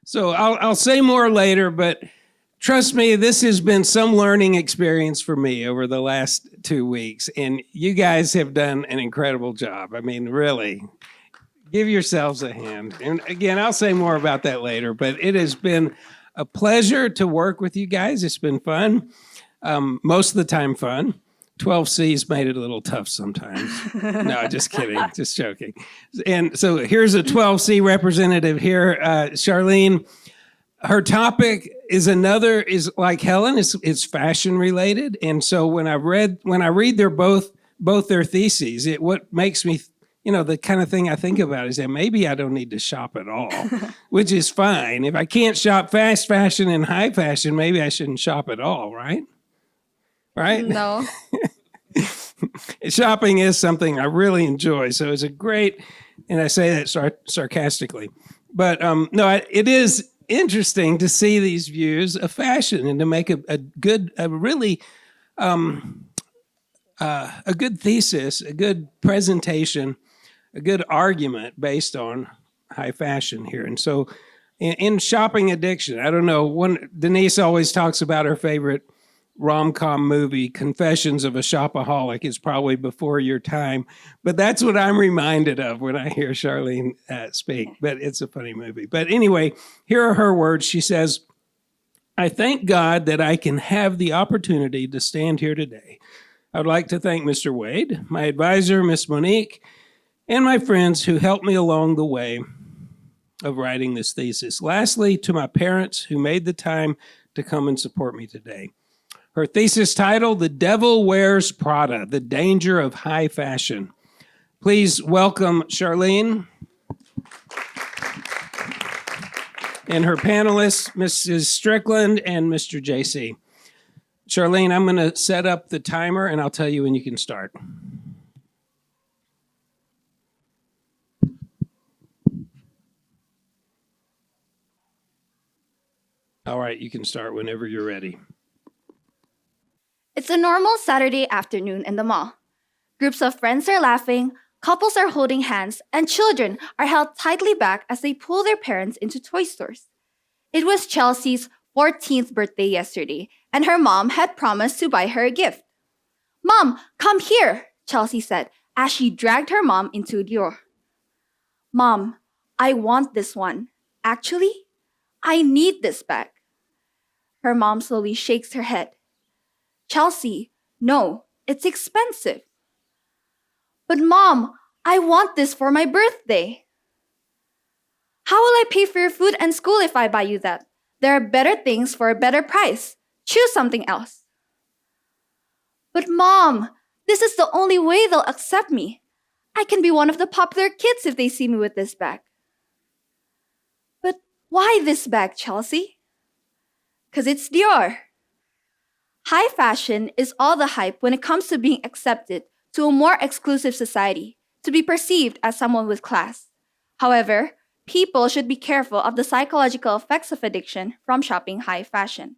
So I'll say more later, but trust me, this has been some learning experience for me over the last 2 weeks, and you guys have done an incredible job. I mean, really, give yourselves a hand. And again, I'll say more about that later, but it has been a pleasure to work with you guys. It's been fun, most of the time fun. 12C's made it a little tough sometimes. No, just kidding, just joking. And so here's a 12C representative here, Charlene. Her topic is like Helen, is fashion related. And so when I read both their theses, what makes me, the kind of thing I think about is that maybe I don't need to shop at all, which is fine. If I can't shop fast fashion and high fashion, maybe I shouldn't shop at all, right? Right? No. Shopping is something I really enjoy. So it's a great, and I say that sarcastically, but no, it is interesting to see these views of fashion and to make a good thesis, a good presentation, a good argument based on high fashion here. And so in shopping addiction, I don't know, Denise always talks about her favorite rom-com movie, Confessions of a Shopaholic, is probably before your time, but that's what I'm reminded of when I hear Charlene speak. But it's a funny movie. But anyway, here are her words. She says, "I thank God that I can have the opportunity to stand here today. I would like to thank Mr. Wade, my advisor, Miss Monique, and my friends who helped me along the way of writing this thesis. Lastly, to my parents who made the time to come and support me today." Her thesis title, "The Devil Wears Prada, The Danger of High Fashion." Please welcome Charlene and her panelists, Mrs. Strickland and Mr. JC. Charlene, I'm going to set up the timer and I'll tell you when you can start. All right, you can start whenever you're ready. It's a normal Saturday afternoon in the mall. Groups of friends are laughing, couples are holding hands, and children are held tightly back as they pull their parents into toy stores. It was Chelsea's 14th birthday yesterday, and her mom had promised to buy her a gift. "Mom, come here," Chelsea said as she dragged her mom into the door. "Mom, I want this one. Actually, I need this bag." Her mom slowly shakes her head. "Chelsea, no, it's expensive." "But Mom, I want this for my birthday." "How will I pay for your food and school if I buy you that? There are better things for a better price. Choose something else." "But Mom, this is the only way they'll accept me. I can be one of the popular kids if they see me with this bag." "But why this bag, Chelsea?" "'Cause it's Dior." High fashion is all the hype when it comes to being accepted to a more exclusive society, to be perceived as someone with class. However, people should be careful of the psychological effects of addiction from shopping high fashion.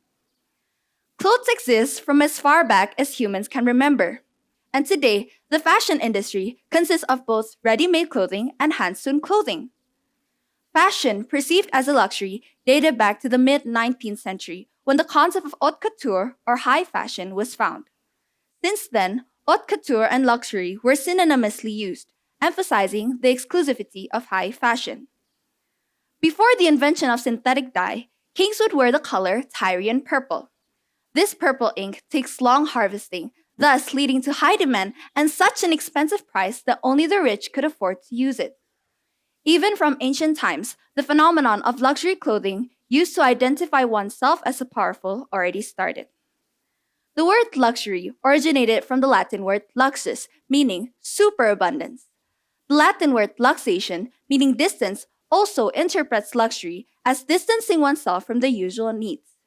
Clothes exist from as far back as humans can remember. And today, the fashion industry consists of both ready-made clothing and hand-sewn clothing. Fashion, perceived as a luxury, dated back to the mid-19th century when the concept of haute couture or high fashion was found. Since then, haute couture and luxury were synonymously used, emphasizing the exclusivity of high fashion. Before the invention of synthetic dye, kings would wear the color Tyrian purple. This purple ink takes long harvesting, thus leading to high demand and such an expensive price that only the rich could afford to use it. Even from ancient times, the phenomenon of luxury clothing used to identify oneself as a powerful already started. The word luxury originated from the Latin word luxus, meaning superabundance. The Latin word luxation, meaning distance, also interprets luxury as distancing oneself from the usual needs.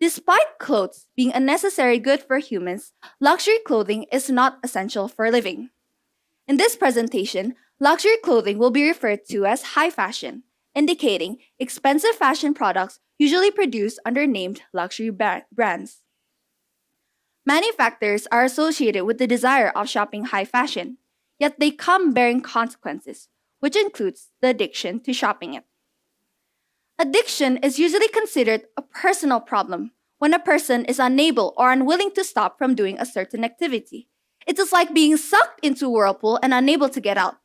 Despite clothes being a necessary good for humans, luxury clothing is not essential for living. In this presentation, luxury clothing will be referred to as high fashion, indicating expensive fashion products usually produced under named luxury brands. Many factors are associated with the desire of shopping high fashion, yet they come bearing consequences, which includes the addiction to shopping it. Addiction is usually considered a personal problem when a person is unable or unwilling to stop from doing a certain activity. It is like being sucked into a whirlpool and unable to get out.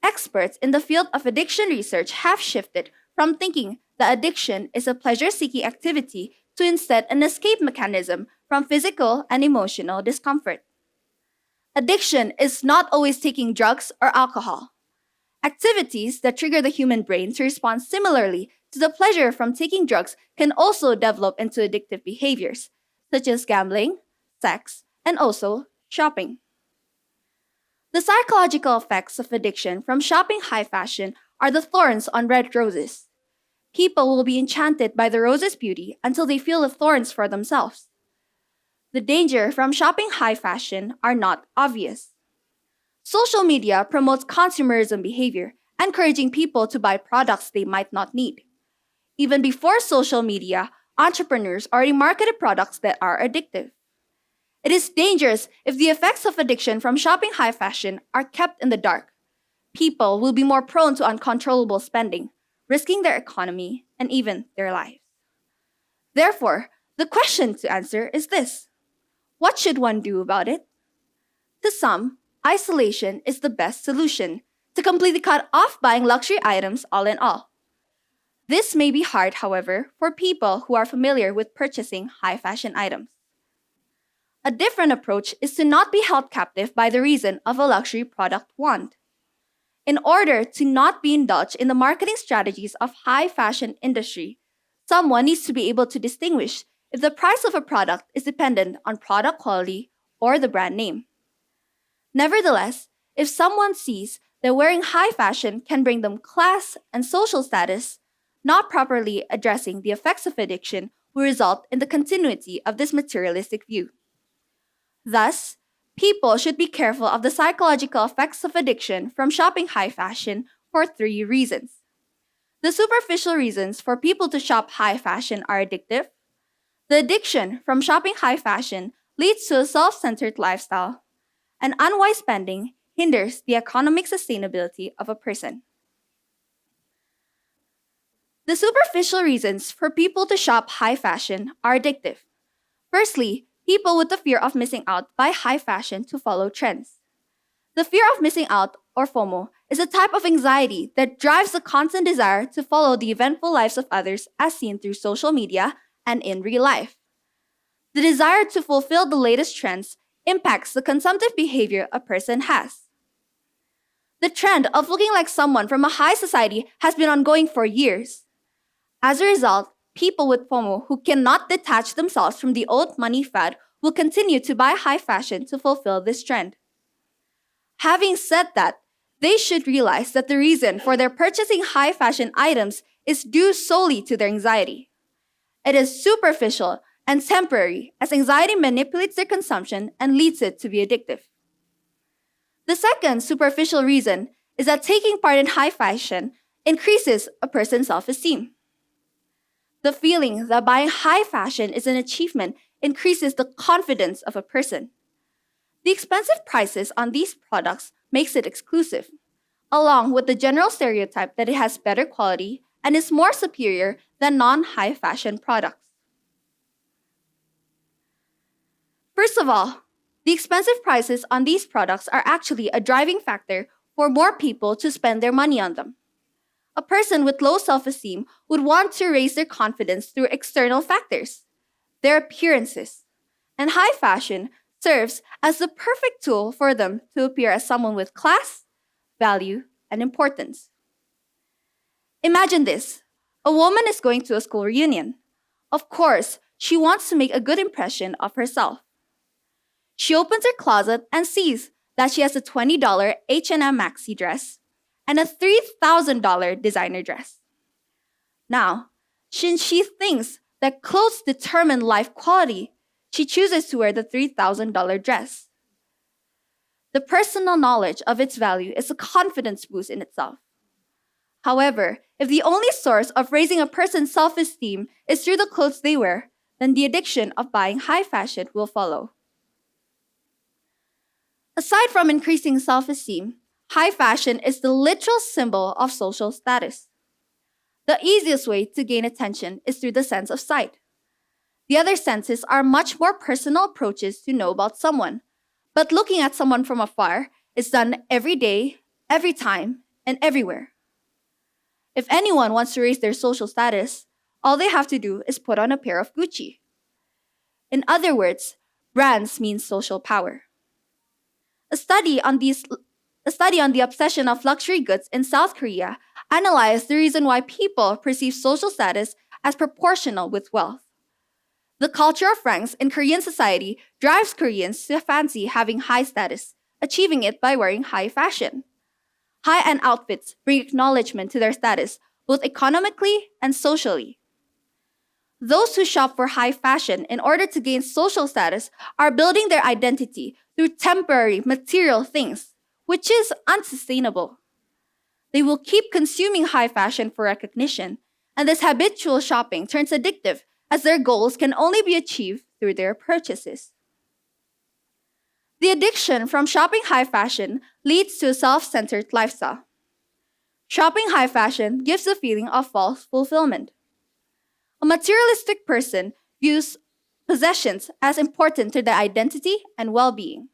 Experts in the field of addiction research have shifted from thinking that addiction is a pleasure-seeking activity to instead an escape mechanism from physical and emotional discomfort. Addiction is not always taking drugs or alcohol. Activities that trigger the human brain to respond similarly to the pleasure from taking drugs can also develop into addictive behaviors, such as gambling, sex, and also shopping. The psychological effects of addiction from shopping high fashion are the thorns on red roses. People will be enchanted by the rose's beauty until they feel the thorns for themselves. The danger from shopping high fashion are not obvious. Social media promotes consumerism behavior, encouraging people to buy products they might not need. Even before social media, entrepreneurs already marketed products that are addictive. It is dangerous if the effects of addiction from shopping high fashion are kept in the dark. People will be more prone to uncontrollable spending, risking their economy and even their lives. Therefore, the question to answer is this: what should one do about it? To some, isolation is the best solution to completely cut off buying luxury items all in all. This may be hard, however, for people who are familiar with purchasing high fashion items. A different approach is to not be held captive by the reason of a luxury product want. In order to not be indulged in the marketing strategies of high fashion industry, someone needs to be able to distinguish if the price of a product is dependent on product quality or the brand name. Nevertheless, if someone sees that wearing high fashion can bring them class and social status, not properly addressing the effects of addiction will result in the continuity of this materialistic view. Thus, people should be careful of the psychological effects of addiction from shopping high fashion for 3 reasons. The superficial reasons for people to shop high fashion are addictive. The addiction from shopping high fashion leads to a self-centered lifestyle, and unwise spending hinders the economic sustainability of a person. The superficial reasons for people to shop high fashion are addictive. Firstly, people with the fear of missing out buy high fashion to follow trends. The fear of missing out, or FOMO, is a type of anxiety that drives the constant desire to follow the eventful lives of others as seen through social media and in real life. The desire to fulfill the latest trends impacts the consumptive behavior a person has. The trend of looking like someone from a high society has been ongoing for years. As a result, people with FOMO who cannot detach themselves from the old money fad will continue to buy high fashion to fulfill this trend. Having said that, they should realize that the reason for their purchasing high fashion items is due solely to their anxiety. It is superficial and temporary, as anxiety manipulates their consumption and leads it to be addictive. The second superficial reason is that taking part in high fashion increases a person's self-esteem. The feeling that buying high fashion is an achievement increases the confidence of a person. The expensive prices on these products makes it exclusive, along with the general stereotype that it has better quality and is more superior than non-high fashion products. First of all, the expensive prices on these products are actually a driving factor for more people to spend their money on them. A person with low self-esteem would want to raise their confidence through external factors, their appearances, and high fashion serves as the perfect tool for them to appear as someone with class, value, and importance. Imagine this: a woman is going to a school reunion. Of course, she wants to make a good impression of herself. She opens her closet and sees that she has a $20 H&M maxi dress and a $3,000 designer dress. Now, since she thinks that clothes determine life quality, she chooses to wear the $3,000 dress. The personal knowledge of its value is a confidence boost in itself. However, if the only source of raising a person's self-esteem is through the clothes they wear, then the addiction of buying high fashion will follow. Aside from increasing self-esteem, high fashion is the literal symbol of social status. The easiest way to gain attention is through the sense of sight. The other senses are much more personal approaches to know about someone, but looking at someone from afar is done every day, every time, and everywhere. If anyone wants to raise their social status, all they have to do is put on a pair of Gucci. In other words, brands mean social power. A study on the obsession of luxury goods in South Korea analyzed the reason why people perceive social status as proportional with wealth. The culture of ranks in Korean society drives Koreans to fancy having high status, achieving it by wearing high fashion. High-end outfits bring acknowledgement to their status, both economically and socially. Those who shop for high fashion in order to gain social status are building their identity through temporary material things, which is unsustainable. They will keep consuming high fashion for recognition, and this habitual shopping turns addictive as their goals can only be achieved through their purchases. The addiction from shopping high fashion leads to a self-centered lifestyle. Shopping high fashion gives the feeling of false fulfillment. A materialistic person views possessions as important to their identity and well-being.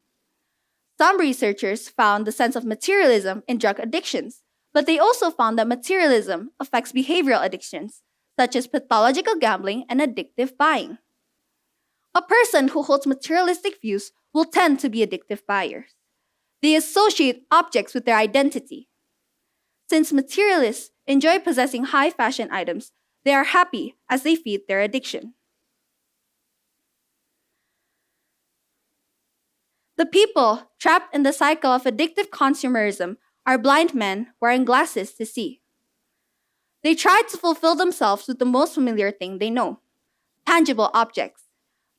Some researchers found the sense of materialism in drug addictions, but they also found that materialism affects behavioral addictions, such as pathological gambling and addictive buying. A person who holds materialistic views will tend to be addictive buyers. They associate objects with their identity. Since materialists enjoy possessing high fashion items, they are happy as they feed their addiction. The people trapped in the cycle of addictive consumerism are blind men wearing glasses to see. They try to fulfill themselves with the most familiar thing they know, tangible objects,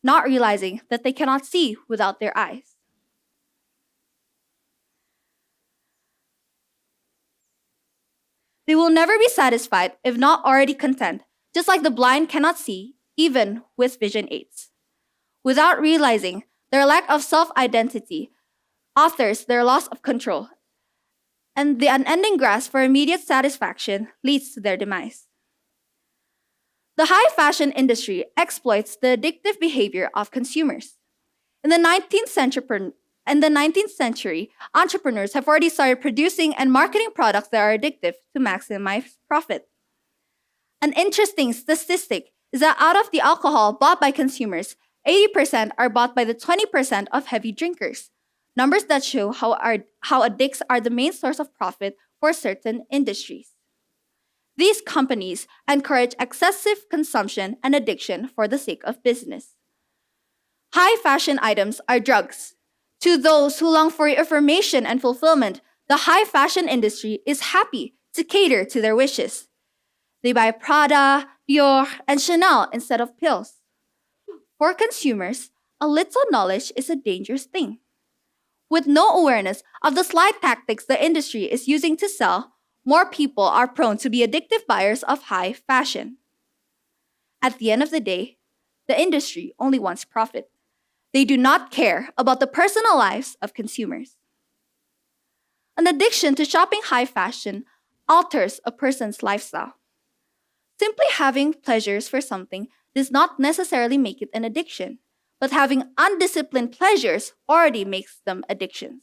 not realizing that they cannot see without their eyes. They will never be satisfied if not already content, just like the blind cannot see, even with vision aids. Without realizing, their lack of self-identity authors their loss of control, and the unending grasp for immediate satisfaction leads to their demise. The high fashion industry exploits the addictive behavior of consumers. In the 19th century, entrepreneurs have already started producing and marketing products that are addictive to maximize profit. An interesting statistic is that out of the alcohol bought by consumers, 80% are bought by the 20% of heavy drinkers. Numbers that show how addicts are the main source of profit for certain industries. These companies encourage excessive consumption and addiction for the sake of business. High fashion items are drugs. To those who long for affirmation and fulfillment, the high fashion industry is happy to cater to their wishes. They buy PRADA, Dior, and Chanel instead of pills. For consumers, a little knowledge is a dangerous thing. With no awareness of the sly tactics the industry is using to sell, more people are prone to be addictive buyers of high fashion. At the end of the day, the industry only wants profit. They do not care about the personal lives of consumers. An addiction to shopping high fashion alters a person's lifestyle. Simply having pleasures for something does not necessarily make it an addiction, but having undisciplined pleasures already makes them addictions.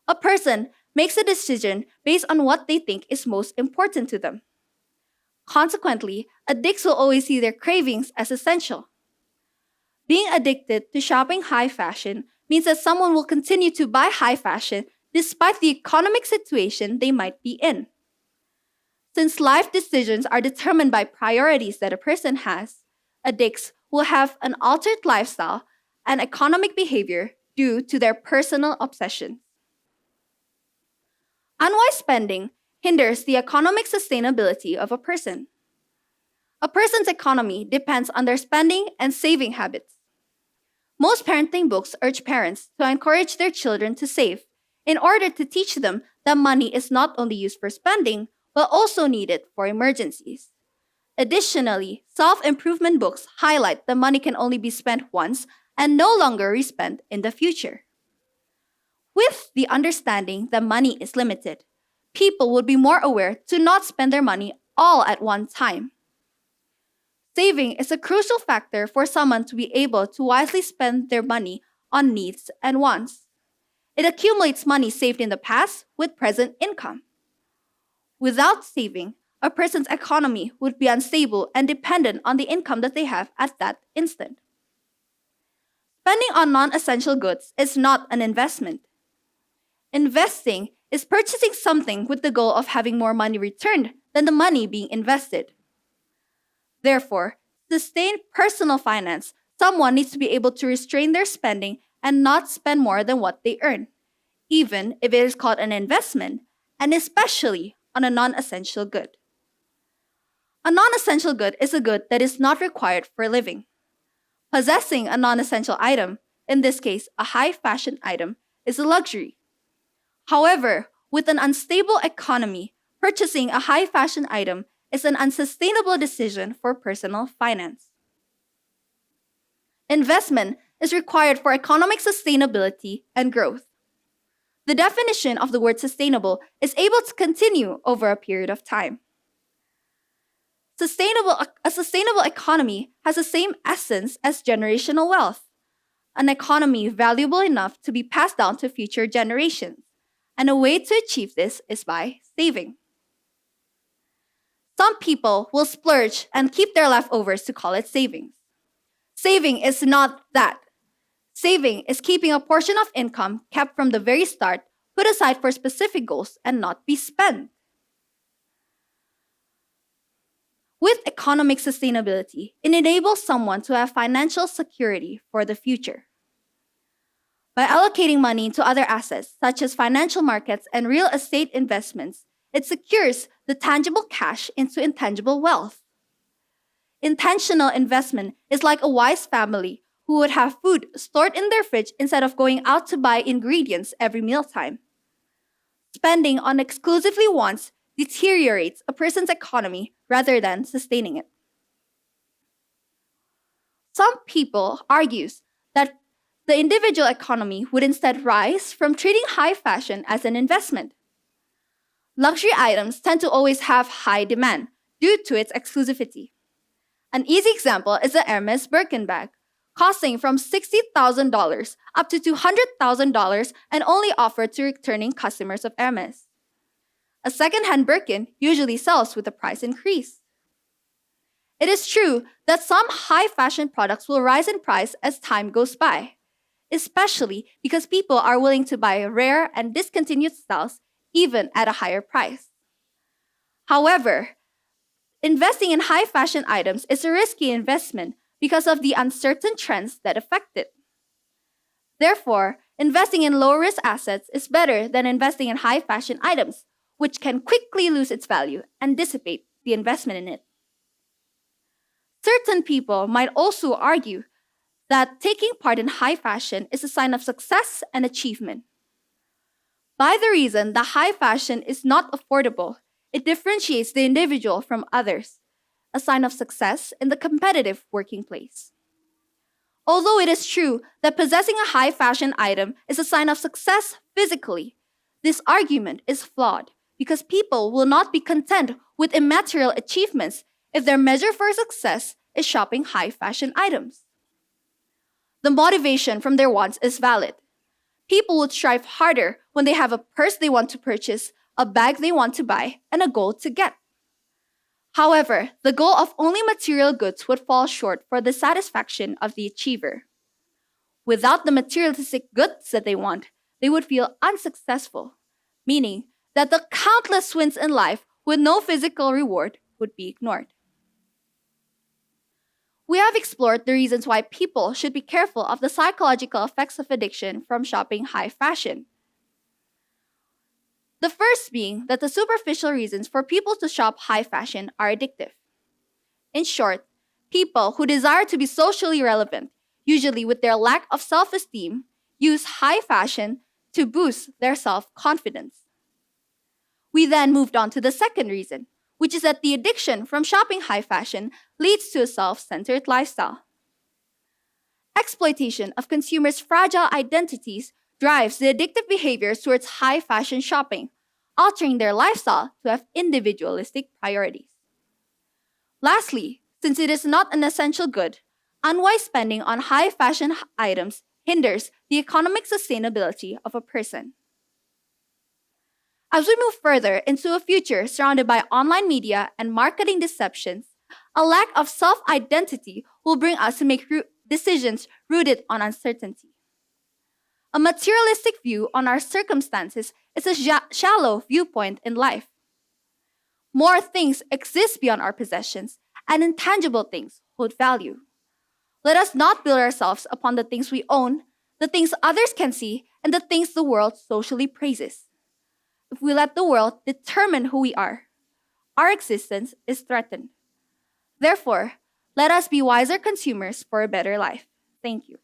A person makes a decision based on what they think is most important to them. Consequently, addicts will always see their cravings as essential. Being addicted to shopping high fashion means that someone will continue to buy high fashion despite the economic situation they might be in. Since life decisions are determined by priorities that a person has, addicts will have an altered lifestyle and economic behavior due to their personal obsessions. Unwise spending hinders the economic sustainability of a person. A person's economy depends on their spending and saving habits. Most parenting books urge parents to encourage their children to save in order to teach them that money is not only used for spending, but also needed for emergencies. Additionally, self-improvement books highlight that money can only be spent once and no longer respent in the future. With the understanding that money is limited, people would be more aware to not spend their money all at one time. Saving is a crucial factor for someone to be able to wisely spend their money on needs and wants. It accumulates money saved in the past with present income. Without saving, a person's economy would be unstable and dependent on the income that they have at that instant. Spending on non-essential goods is not an investment. Investing is purchasing something with the goal of having more money returned than the money being invested. Therefore, to sustain personal finance, someone needs to be able to restrain their spending and not spend more than what they earn, even if it is called an investment, and especially on a non-essential good. A non-essential good is a good that is not required for living. Possessing a non-essential item, in this case a high-fashion item, is a luxury. However, with an unstable economy, purchasing a high-fashion item is an unsustainable decision for personal finance. Investment is required for economic sustainability and growth. The definition of the word sustainable is able to continue over a period of time. A sustainable economy has the same essence as generational wealth, an economy valuable enough to be passed down to future generations, and a way to achieve this is by saving. Some people will splurge and keep their leftovers to call it savings. Saving is not that. Saving is keeping a portion of income kept from the very start put aside for specific goals and not be spent. With economic sustainability, it enables someone to have financial security for the future. By allocating money into other assets, such as financial markets and real estate investments, it secures the tangible cash into intangible wealth. Intentional investment is like a wise family who would have food stored in their fridge instead of going out to buy ingredients every mealtime. Spending on exclusively wants deteriorates a person's economy rather than sustaining it. Some people argue that the individual economy would instead rise from treating high fashion as an investment. Luxury items tend to always have high demand due to its exclusivity. An easy example is the Hermes Birkin bag, costing from $60,000 up to $200,000 and only offered to returning customers of Hermes. A second-hand Birkin usually sells with a price increase. It is true that some high-fashion products will rise in price as time goes by, especially because people are willing to buy rare and discontinued styles even at a higher price. However, investing in high-fashion items is a risky investment because of the uncertain trends that affect it. Therefore, investing in low-risk assets is better than investing in high-fashion items, which can quickly lose its value and dissipate the investment in it. Certain people might also argue that taking part in high fashion is a sign of success and achievement. By the reason that high fashion is not affordable, it differentiates the individual from others, a sign of success in the competitive working place. Although it is true that possessing a high fashion item is a sign of success physically, this argument is flawed because people will not be content with immaterial achievements if their measure for success is shopping high fashion items. The motivation from their wants is valid. People would strive harder when they have a purse they want to purchase, a bag they want to buy, and a goal to get. However, the goal of only material goods would fall short for the satisfaction of the achiever. Without the materialistic goods that they want, they would feel unsuccessful, meaning that the countless wins in life with no physical reward would be ignored. We have explored the reasons why people should be careful of the psychological effects of addiction from shopping high fashion. The first being that the superficial reasons for people to shop high fashion are addictive. In short, people who desire to be socially relevant, usually with their lack of self-esteem, use high fashion to boost their self-confidence. We then moved on to the second reason, which is that the addiction from shopping high fashion leads to a self-centered lifestyle. Exploitation of consumers' fragile identities drives the addictive behaviors towards high fashion shopping, altering their lifestyle to have individualistic priorities. Lastly, since it is not an essential good, unwise spending on high fashion items hinders the economic sustainability of a person. As we move further into a future surrounded by online media and marketing deceptions, a lack of self identity will bring us to make decisions rooted on uncertainty. A materialistic view on our circumstances is a shallow viewpoint in life. More things exist beyond our possessions, and intangible things hold value. Let us not build ourselves upon the things we own, the things others can see, and the things the world socially praises. If we let the world determine who we are, our existence is threatened. Therefore, let us be wiser consumers for a better life. Thank you.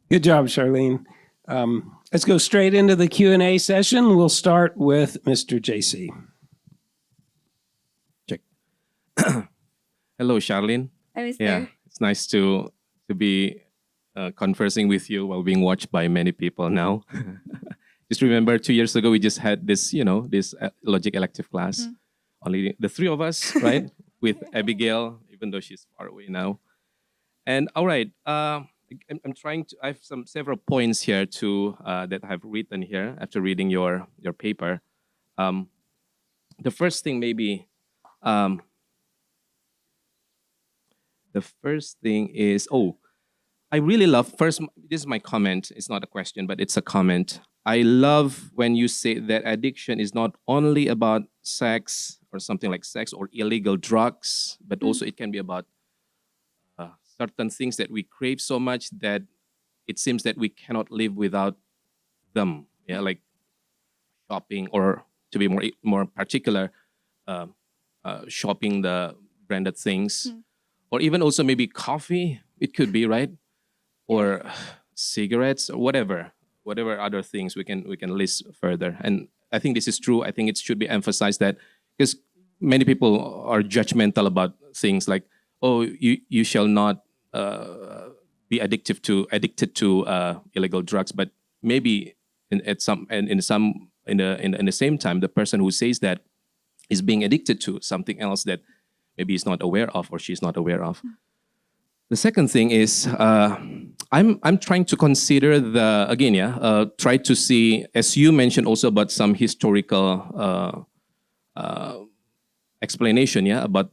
Good job, Charlene. Let's go straight into the Q&A session. We'll start with Mr. JC. Check. Hello, Charlene. I was Yeah, there. it's nice to be conversing with you while being watched by many people now. Just remember, 2 years ago we just had this, this logic elective class. Only the three of us, right? With Abigail, even though she's far away now. And all right, I'm trying to. I have several points here to that I've written here after reading your paper. The first thing maybe. The first thing is, I really love, first, this is my comment. It's not a question, but it's a comment. I love when you say that addiction is not only about sex or something like sex or illegal drugs, but also it can be about certain things that we crave so much that it seems that we cannot live without them. Yeah, like shopping, or to be more particular, shopping the branded things. Or even also maybe coffee, it could be, right? Or cigarettes, or whatever other things we can list further. And I think this is true. I think it should be emphasized that, because many people are judgmental about things like, you shall not be addicted to illegal drugs. But maybe in the same time, the person who says that is being addicted to something else that maybe he's not aware of or she's not aware of. The second thing is, I'm trying to consider try to see, as you mentioned also about some historical explanation, about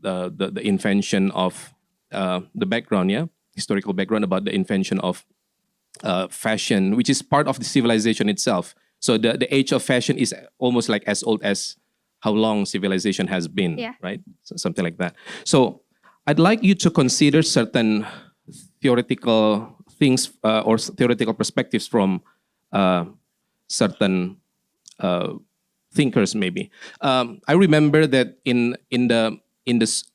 the invention of the background, historical background about the invention of fashion, which is part of the civilization itself. So the age of fashion is almost like as old as how long civilization has been, right? So something like that. So I'd like you to consider certain theoretical things or theoretical perspectives from certain thinkers, maybe. I remember that in the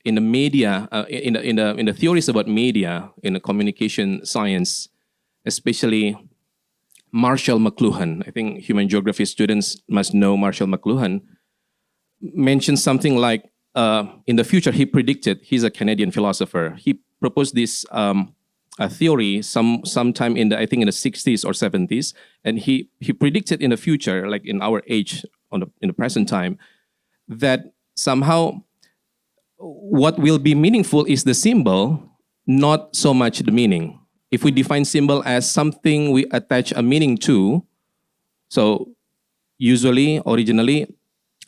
media, in the theories about media, in the communication science, especially Marshall McLuhan. I think human geography students must know Marshall McLuhan. Mentioned something like, in the future, he predicted, he's a Canadian philosopher, he proposed this a theory sometime in the 60s or 70s, and he predicted in the future, like in our age, in the present time, that somehow what will be meaningful is the symbol, not so much the meaning. If we define symbol as something we attach a meaning to, so originally,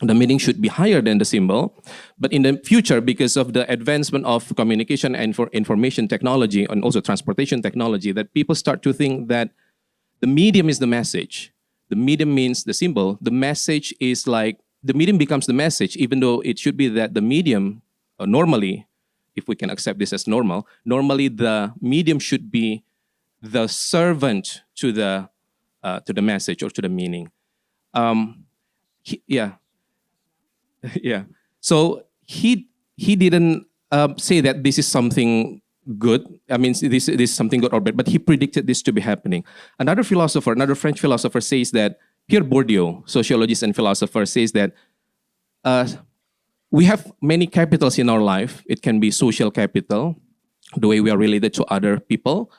the meaning should be higher than the symbol. But in the future, because of the advancement of communication and for information technology and also transportation technology, that people start to think that the medium is the message. The medium means the symbol. The message is like, the medium becomes the message, even though it should be that the medium, normally, if we can accept this as normal, normally the medium should be the servant to the message or to the meaning. Yeah. So he didn't say that this is something good. I mean, this is something good or bad, but he predicted this to be happening. Another French philosopher says that, Pierre Bourdieu, sociologist and philosopher, says that we have many capitals in our life. It can be social capital, the way we are related to other people.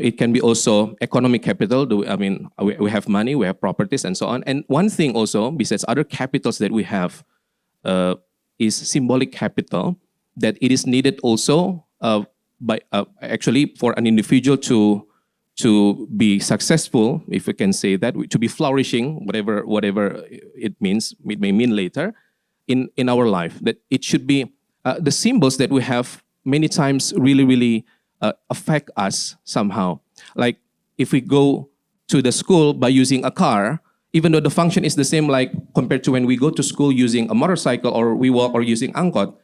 It can be also economic capital. We have money, we have properties, and so on. And one thing also, besides other capitals that we have, is symbolic capital, that it is needed also by actually for an individual to be successful, if we can say that, to be flourishing, whatever it means, it may mean later in our life. That it should be the symbols that we have many times really affect us somehow. Like if we go to the school by using a car, even though the function is the same, like compared to when we go to school using a motorcycle or we walk or using angkot,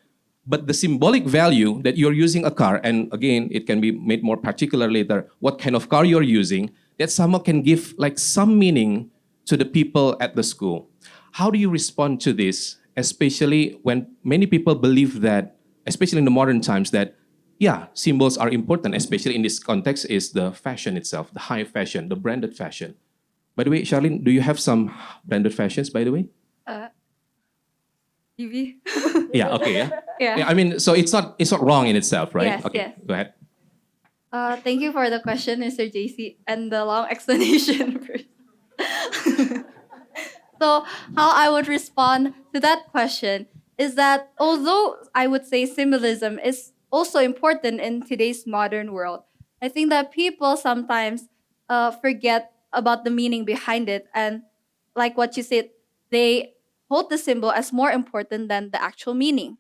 but the symbolic value that you're using a car, and again, it can be made more particular later, what kind of car you're using, that somehow can give like some meaning to the people at the school. How do you respond to this, especially when many people believe that, especially in the modern times, that yeah, symbols are important, especially in this context, is the fashion itself, the high fashion, the branded fashion. By the way, Charlene, do you have some branded fashions, by the way? TV. Yeah, okay, yeah. Yeah. I mean, so it's not wrong in itself, right? Yes, okay, yes. go ahead. Thank you for the question, Mr. JC, and the long explanation. So, how I would respond to that question is that although I would say symbolism is also important in today's modern world, I think that people sometimes forget about the meaning behind it. And like what you said, they hold the symbol as more important than the actual meaning.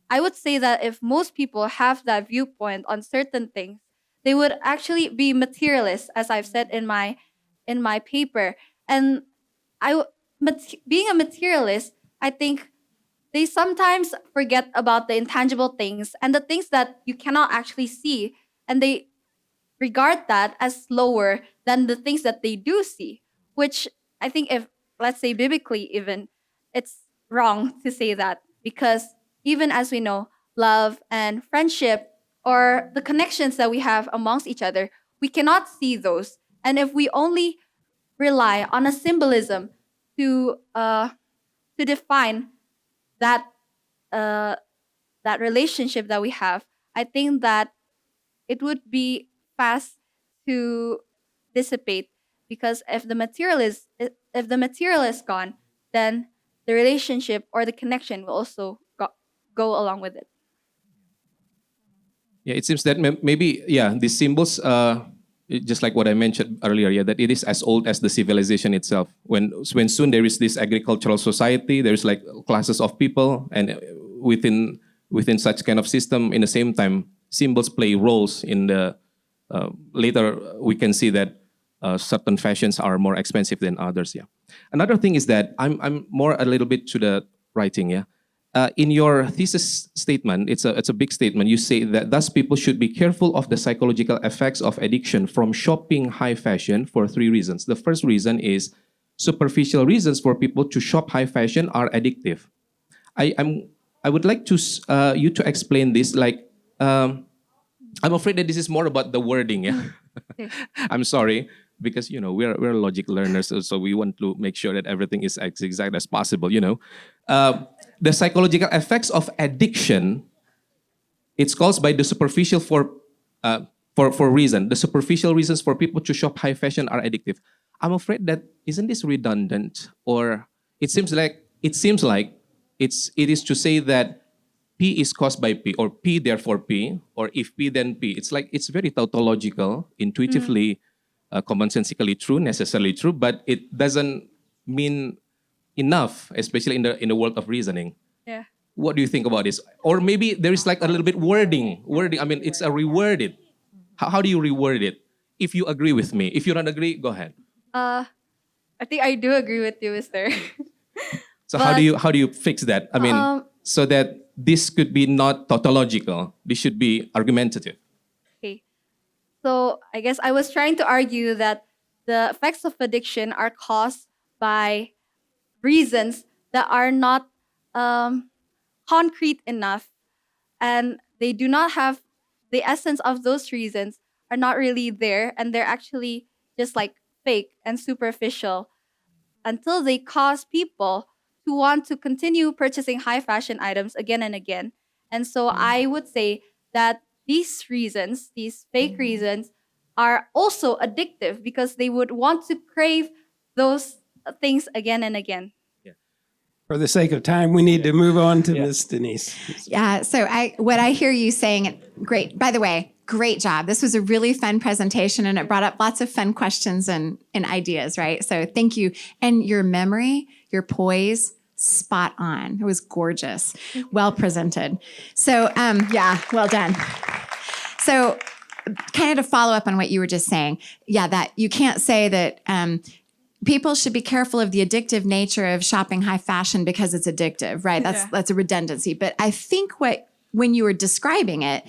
I would say that if most people have that viewpoint on certain things, they would actually be materialists, as I've said in my paper. And being a materialist, I think they sometimes forget about the intangible things and the things that you cannot actually see, and they regard that as lower than the things that they do see, which I think, if let's say biblically even, it's wrong to say that, because even as we know, love and friendship, or the connections that we have amongst each other, we cannot see those. And if we only rely on a symbolism to define that uh, that relationship that we have, I think that it would be fast to dissipate, because if the material is gone, then the relationship or the connection will also go along with it. Yeah, it seems that maybe, yeah, these symbols, just like what I mentioned earlier, yeah, that it is as old as the civilization itself. When soon there is this agricultural society, there's like classes of people, and within such kind of system, in the same time, symbols play roles in the. Later, we can see that certain fashions are more expensive than others. Yeah. Another thing is that I'm more a little bit to the writing. Yeah. In your thesis statement, it's a big statement. You say that thus people should be careful of the psychological effects of addiction from shopping high fashion for 3 reasons. The first reason is superficial reasons for people to shop high fashion are addictive. I would like to you to explain this. Like I'm afraid that this is more about the wording. Yeah, I'm sorry, because we're logic learners, so we want to make sure that everything is as exact as possible. The psychological effects of addiction, it's caused by the superficial for reason. The superficial reasons for people to shop high fashion are addictive. I'm afraid that isn't this redundant, or it seems like it is to say that P is caused by P, or P therefore P, or if P then P. It's like it's very tautological, intuitively, commonsensically true, necessarily true, but it doesn't mean enough, especially in the world of reasoning. Yeah. What do you think about this? Or maybe there is like a little bit wording. I mean, it's a reworded. How do you reword it? If you agree with me, if you don't agree, go ahead. I think I do agree with you, Mister. So But, how do you fix that? I mean, so that this could be not tautological. This should be argumentative. Okay. So I guess I was trying to argue that the effects of addiction are caused by reasons that are not concrete enough, and they do not have the essence of those reasons are not really there, and they're actually just like fake and superficial, until they cause people to want to continue purchasing high fashion items again and again. And so I would say that these reasons, these fake reasons, are also addictive because they would want to crave those things again and again. For the sake of time, we need to move on to Miss Denise. Yeah. So what I hear you saying, great. By the way, great job. This was a really fun presentation and it brought up lots of fun questions and ideas, right? So thank you. And your memory, your poise, spot on. It was gorgeous. Well presented. So yeah, well done. So kind of to follow up on what you were just saying, that you can't say that people should be careful of the addictive nature of shopping high fashion because it's addictive, right? That's a redundancy. But I think when you were describing it,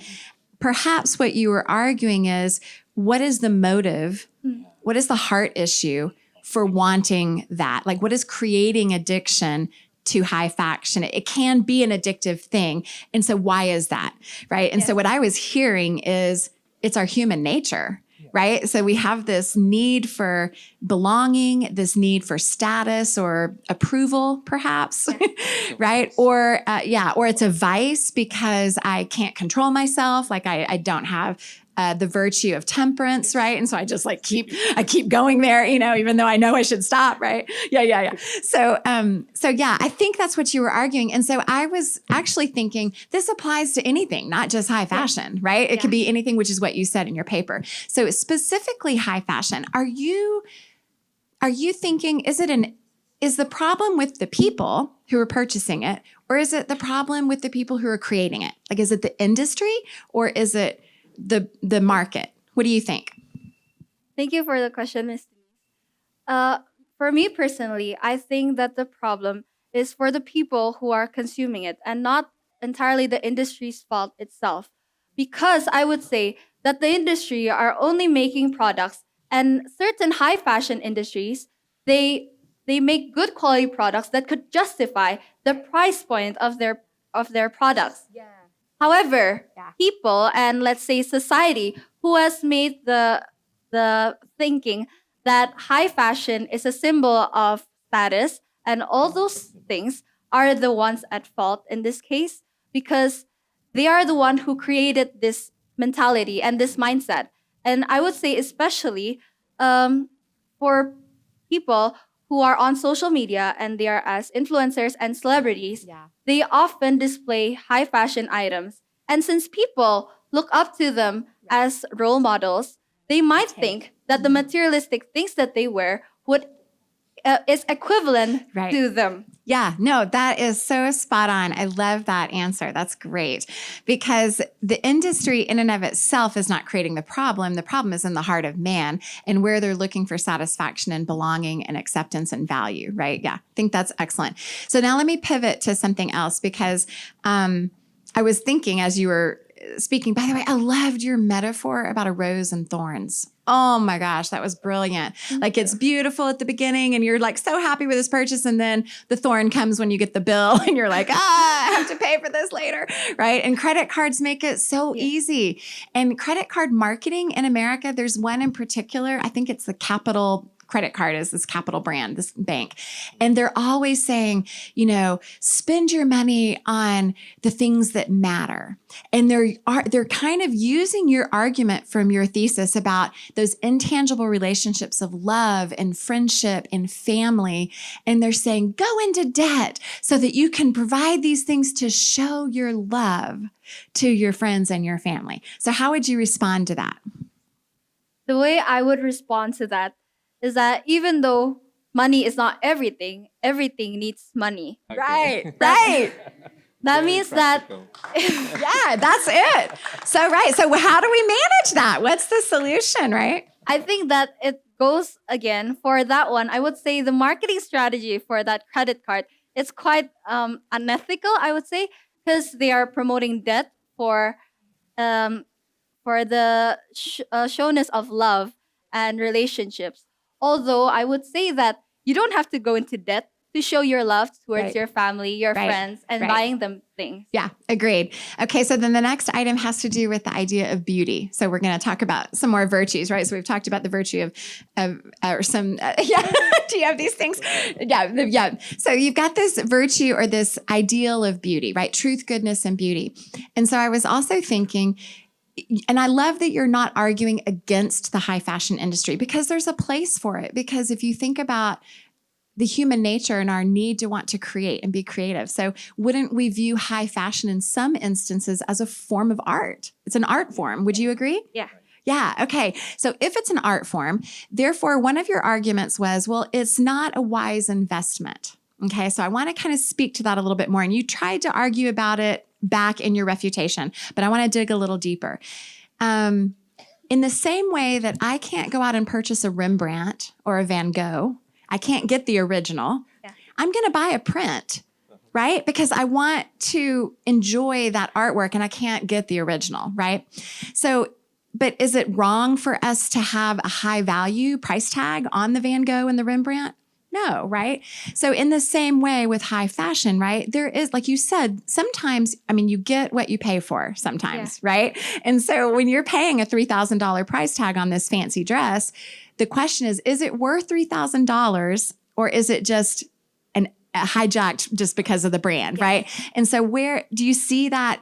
perhaps what you were arguing is, what is the motive? What is the heart issue for wanting that? Like, what is creating addiction to high fashion? It can be an addictive thing. And so why is that, right? And so what I was hearing is, it's our human nature, right? So we have this need for belonging, this need for status or approval, perhaps, right? Or it's a vice because I can't control myself. Like I don't have the virtue of temperance, right? And so I just I keep going there, even though I know I should stop, right? Yeah. So I think that's what you were arguing. And so I was actually thinking this applies to anything, not just high fashion, right? It could be anything, which is what you said in your paper. So specifically high fashion, are you thinking, is the problem with the people who are purchasing it, or is it the problem with the people who are creating it? Like, is it the industry or is it the market? What do you think? Thank you for the question, Ms. Denise. For me personally, I think that the problem is for the people who are consuming it and not entirely the industry's fault itself. Because I would say that the industry are only making products, and certain high fashion industries, they make good quality products that could justify the price point of their products. However, people and let's say society who has made the thinking that high fashion is a symbol of status and all those things are the ones at fault in this case, because they are the one who created this mentality and this mindset. And I would say especially for people who are on social media and they are as influencers and celebrities, they often display high fashion items. And since people look up to them as role models, they might think that the materialistic things that they wear is equivalent to them. Yeah, no, that is so spot on. I love that answer. That's great. Because the industry in and of itself is not creating the problem. The problem is in the heart of man and where they're looking for satisfaction and belonging and acceptance and value, right? Yeah, I think that's excellent. So now let me pivot to something else because I was thinking as you were speaking, by the way, I loved your metaphor about a rose and thorns. Oh my gosh, that was brilliant. Like it's beautiful at the beginning and you're like so happy with this purchase. And then the thorn comes when you get the bill and you're like, I have to pay for this later, right? And credit cards make it so easy. And credit card marketing in America, there's one in particular, I think it's the Capital credit card is this Capital brand, this bank. And they're always saying, spend your money on the things that matter. And they're kind of using your argument from your thesis about those intangible relationships of love and friendship and family. And they're saying, go into debt so that you can provide these things to show your love to your friends and your family. So how would you respond to that? The way I would respond to that is that even though money is not everything, everything needs money. Okay. Right. That means that... yeah, that's it. So how do we manage that? What's the solution, right? I think that it goes, again, for that one, I would say the marketing strategy for that credit card, it's quite unethical, I would say, because they are promoting debt for the showness of love and relationships. Although I would say that you don't have to go into debt to show your love towards your family, your friends, and buying them things. Yeah, agreed. Okay, so then the next item has to do with the idea of beauty. So we're going to talk about some more virtues, right? So we've talked about the virtue of some, do you have these things? Yeah. So you've got this virtue or this ideal of beauty, right? Truth, goodness, and beauty. And so I was also thinking, and I love that you're not arguing against the high fashion industry, because there's a place for it. Because if you think about the human nature and our need to want to create and be creative, so wouldn't we view high fashion in some instances as a form of art? It's an art form. Would you agree? Yeah. Yeah. Okay. So if it's an art form, therefore, one of your arguments was, well, it's not a wise investment. Okay. So I want to kind of speak to that a little bit more. And you tried to argue about it back in your refutation, but I want to dig a little deeper. In the same way that I can't go out and purchase a Rembrandt or a Van Gogh, I can't get the original. Yeah. I'm going to buy a print, right? Because I want to enjoy that artwork and I can't get the original, right? So, but is it wrong for us to have a high value price tag on the Van Gogh and the Rembrandt? No, right? So in the same way with high fashion, right? There is, like you said, sometimes, I mean, you get what you pay for sometimes, right? And so when you're paying a $3,000 price tag on this fancy dress, the question is it worth $3,000 or is it just a hijacked just because of the brand, right? And so where do you see that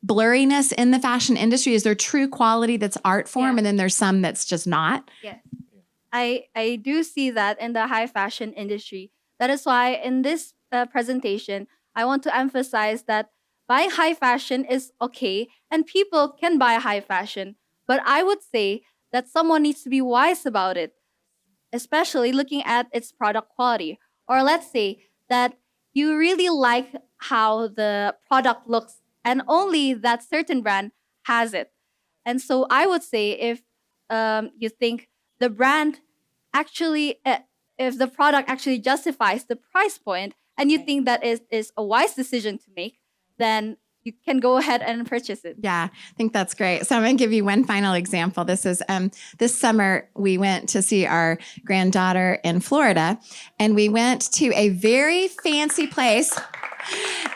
blurriness in the fashion industry? Is there true quality that's art form and then there's some that's just not? Yes. I do see that in the high fashion industry. That is why in this presentation, I want to emphasize that buying high fashion is okay and people can buy high fashion. But I would say that someone needs to be wise about it, especially looking at its product quality. Or let's say that you really like how the product looks and only that certain brand has it. And so I would say if you think the brand actually, if the product actually justifies the price point and you think that is a wise decision to make, then you can go ahead and purchase it. Yeah, I think that's great. So I'm going to give you one final example. This is this summer we went to see our granddaughter in Florida, and we went to a very fancy place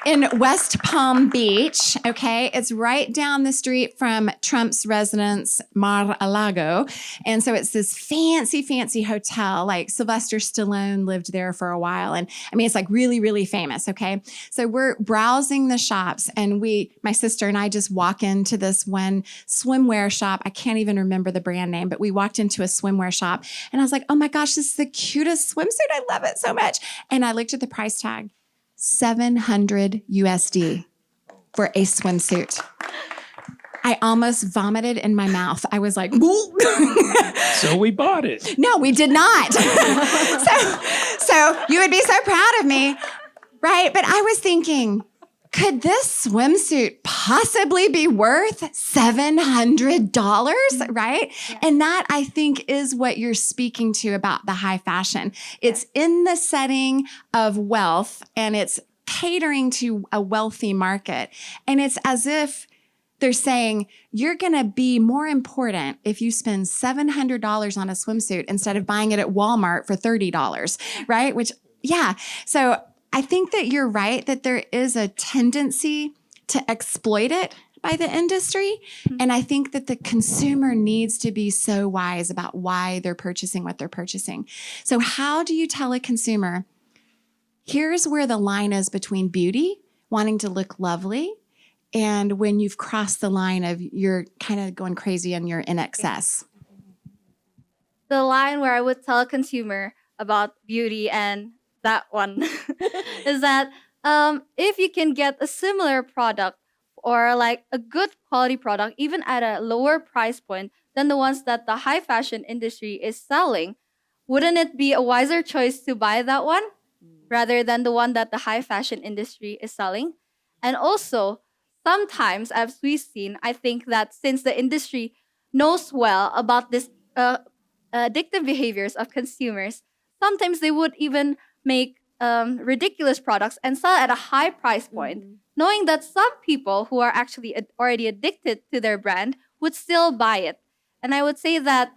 in West Palm Beach. Okay, it's right down the street from Trump's residence, Mar-a-Lago, and so it's this fancy hotel. Like Sylvester Stallone lived there for a while, and I mean it's like really, really famous. Okay, so we're browsing the shops, and my sister and I just walk into this one swimwear shop. I can't even remember the brand name, but we walked into a swimwear shop, and I was like, "Oh my gosh, this is the cutest swimsuit! I love it so much!" And I looked at the price tag. $700 USD for a swimsuit. I almost vomited in my mouth. I was like, So we bought it. No, we did not. so you would be so proud of me, right? But I was thinking, could this swimsuit possibly be worth $700, right? Yeah. And that, I think, is what you're speaking to about the high fashion. It's in the setting of wealth, and it's catering to a wealthy market. And it's as if they're saying, you're going to be more important if you spend $700 on a swimsuit instead of buying it at Walmart for $30, right? Which, yeah. So I think that you're right, that there is a tendency to exploit it by the industry. And I think that the consumer needs to be so wise about why they're purchasing what they're purchasing. So how do you tell a consumer, here's where the line is between beauty, wanting to look lovely, and when you've crossed the line of you're kind of going crazy and you're in excess? The line where I would tell a consumer about beauty and that one is that if you can get a similar product or like a good quality product, even at a lower price point than the ones that the high fashion industry is selling, wouldn't it be a wiser choice to buy that one rather than the one that the high fashion industry is selling? And also, sometimes, as we've seen, I think that since the industry knows well about this addictive behaviors of consumers, sometimes they would even make ridiculous products and sell at a high price point, knowing that some people who are actually already addicted to their brand would still buy it. And I would say that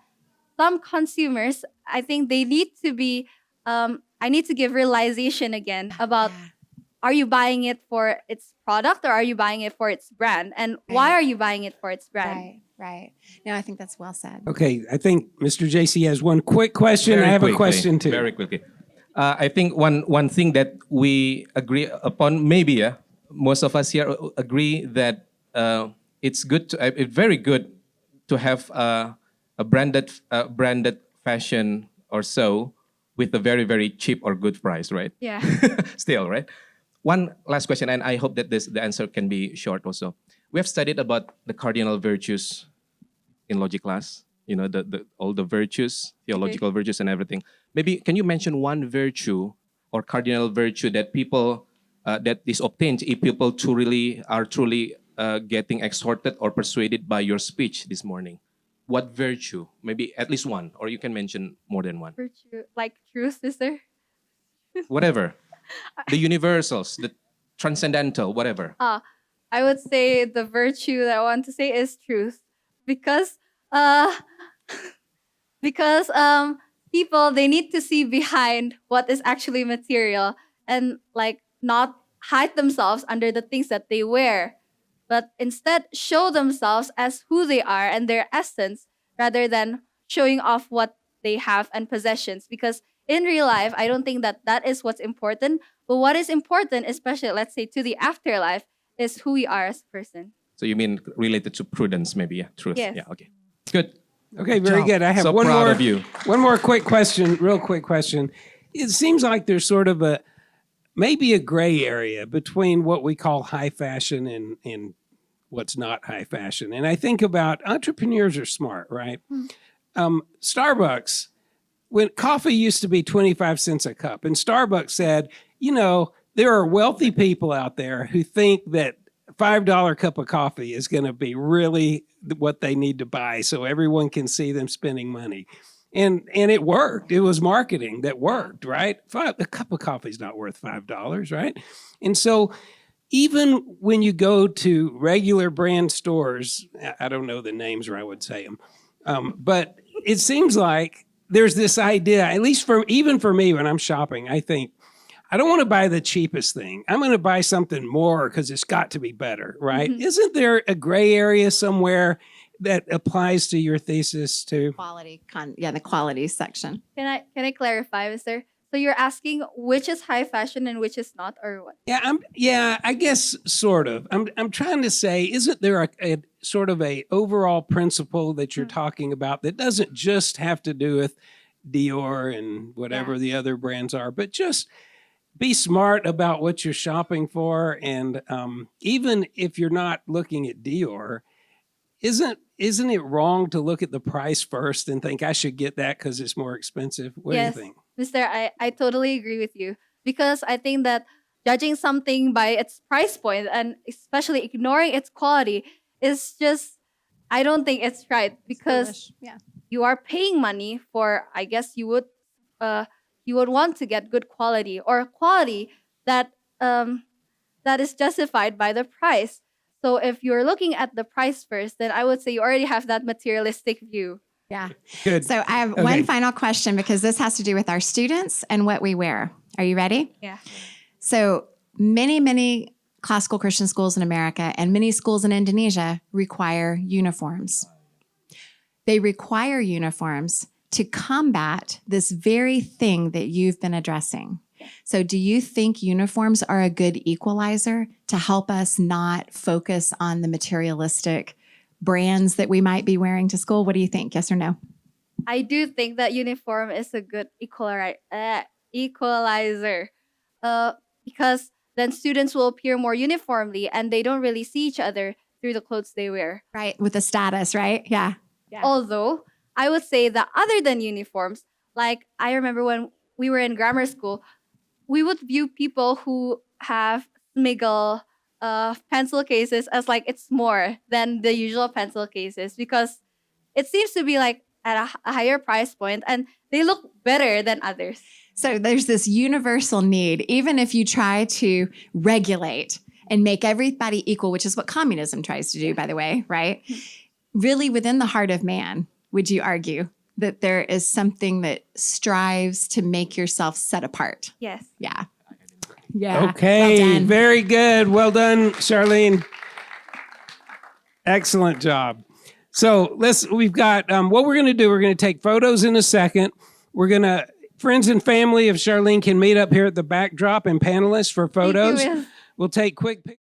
some consumers, I think they need to be, I need to give realization again about, are you buying it for its product or are you buying it for its brand? And why are you buying it for its brand? Right. No, I think that's well said. Okay, I think Mr. JC has one quick question. I have a question too. Very quickly. I think one thing that we agree upon, maybe most of us here agree that it's good to it's very good to have a branded fashion or so with a very very cheap or good price, right? Yeah. Still, right? One last question, and I hope that the answer can be short also. We have studied about the cardinal virtues in logic class. You know, all the virtues, theological virtues and everything. Maybe can you mention one virtue or cardinal virtue that people that is obtained if people are truly getting exhorted or persuaded by your speech this morning? What virtue? Maybe at least one, or you can mention more than one. Virtue, like truth, is there? Whatever. The universals, the transcendental, whatever. I would say the virtue that I want to say is truth, because uh, because people, they need to see behind what is actually material, and like not hide themselves under the things that they wear, but instead show themselves as who they are and their essence, rather than showing off what they have and possessions. Because in real life, I don't think that that is what's important. But what is important, especially let's say to the afterlife, is who we are as a person. So you mean related to prudence, maybe? Yeah, truth. Yes. Yeah, okay. Good. Okay, very good. I have So one proud more of you. One more quick question, real quick question. It seems like there's sort of maybe a gray area between what we call high fashion and what's not high fashion. And I think about entrepreneurs are smart, right? Starbucks, when coffee used to be 25 cents a cup, and Starbucks said, you know, there are wealthy people out there who think that $5 cup of coffee is going to be really what they need to buy so everyone can see them spending money. And it worked. It was marketing that worked, right? A cup of coffee is not worth $5, right? And so even when you go to regular brand stores, I don't know the names or I would say them, but it seems like there's this idea, at least even for me when I'm shopping, I think, I don't want to buy the cheapest thing. I'm going to buy something more because it's got to be better, right? Mm-hmm. Isn't there a gray area somewhere that applies to your thesis too? The quality section. Can I clarify, Mr.? So you're asking which is high fashion and which is not, or what? Yeah, I guess sort of. I'm trying to say, isn't there a sort of a overall principle that you're talking about that doesn't just have to do with Dior and whatever the other brands are, but just be smart about what you're shopping for, and even if you're not looking at Dior, isn't it wrong to look at the price first and think I should get that because it's more expensive? What do you think? Mr. I totally agree with you, because I think that judging something by its price point and especially ignoring its quality is just, I don't think it's right, because you are paying money for, I guess you would want to get good quality, or quality that that is justified by the price. So if you're looking at the price first, then I would say you already have that materialistic view. Yeah. Good. So I have one final question, because this has to do with our students and what we wear. Are you ready? Yeah. So many classical Christian schools in America and many schools in Indonesia require uniforms. They require uniforms to combat this very thing that you've been addressing. So do you think uniforms are a good equalizer to help us not focus on the materialistic brands that we might be wearing to school? What do you think? Yes or no? I do think that uniform is a good equalizer, because then students will appear more uniformly and they don't really see each other through the clothes they wear. Right, with the status, right? Yeah. Although I would say that other than uniforms, like I remember when we were in grammar school, we would view people who have Smiggle pencil cases as like it's more than the usual pencil cases, because it seems to be like at a higher price point and they look better than others. So there's this universal need, even if you try to regulate and make everybody equal, which is what communism tries to do, by the way, right? Really within the heart of man, would you argue that there is something that strives to make yourself set apart? Yes. Yeah. Yeah. Okay. Well done. Very good. Well done, Charlene. Excellent job. So we've got what we're going to do. We're going to take photos in a second. Friends and family of Charlene can meet up here at the backdrop and panelists for photos. Thank you, Will. We'll take quick pictures.